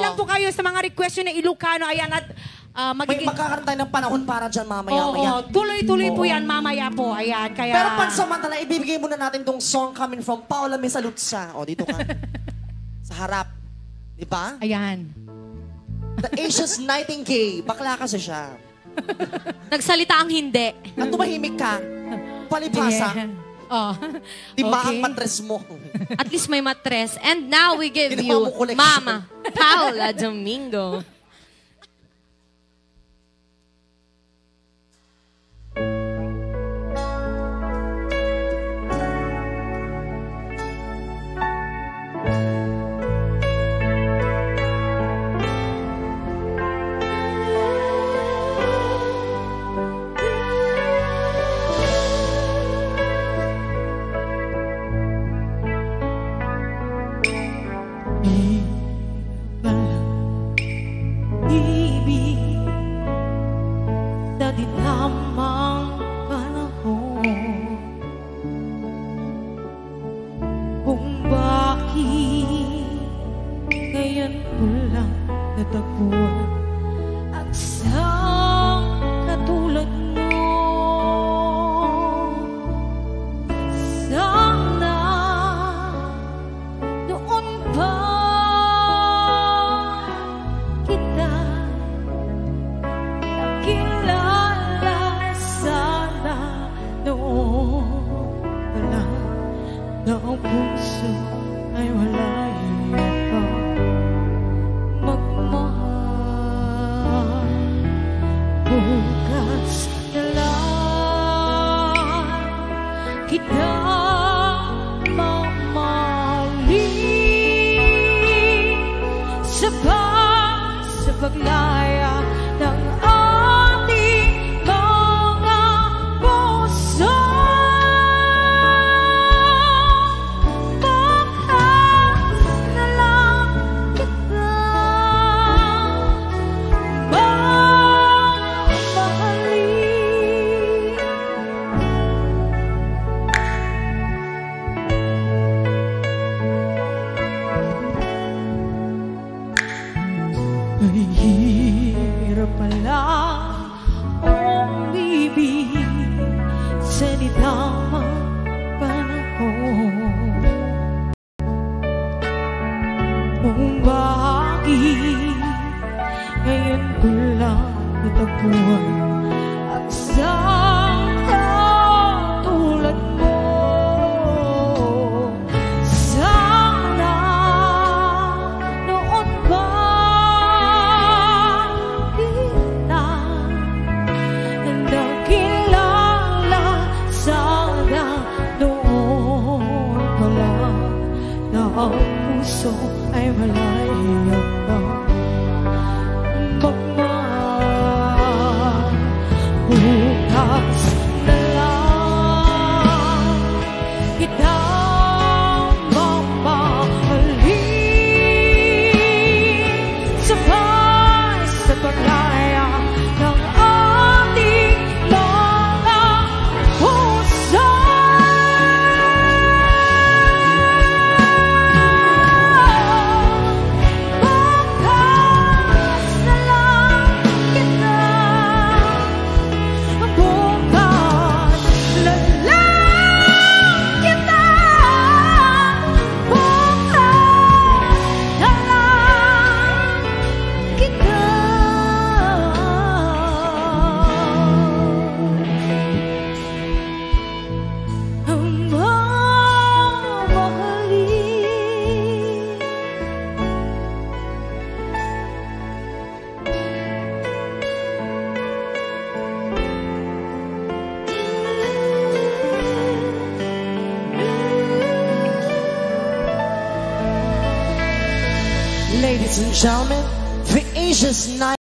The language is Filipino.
lang po kayo sa mga request nyo na Ilocano. Ayan, at May magkakaroon tayo ng panahon para dyan mamaya. Tuloy-tuloy po yan mamaya po. Ayan, kaya... Pero pansamantala, ibibigay muna natin tong song coming from Paula Misalutsa. O, dito ka. Sa harap. Di ba? Ayan. The Asia's Nightingale. Bakla kasi siya. Nagsalita ang hindi. At tumahimik ka. Palipasa. Oh. Diba ang matres mo? At least may matres. And now we give you Mama Paula Domingo. Ibig sa dinamang panahon, kung bakit ngayon ko lang natagpuan ang isang katulad mo. Sana noon pa kita nakilala, sana noon pala na ang puso ay wala pa magmahal. Bukas na lang kita mamahalin sa paglaya ng ating mga puso. Bukas na lang kita mamahalin. Ay, hirap pala umibig sa nitamang panahon. Kung bakit ngayon ko lang natagpuan ang isang katulad mo. Sana noon pa kita nakilala, sana noon pa lang na ang puso ay malaya pa magmahal. Bukas na lang kita mamahalin sabay sa paglaya ng ating mga puso. Bukas na lang kita, bukas na lang kita, bukas na lang kita ang mamahalin. Ladies and gentlemen, the Asia's Night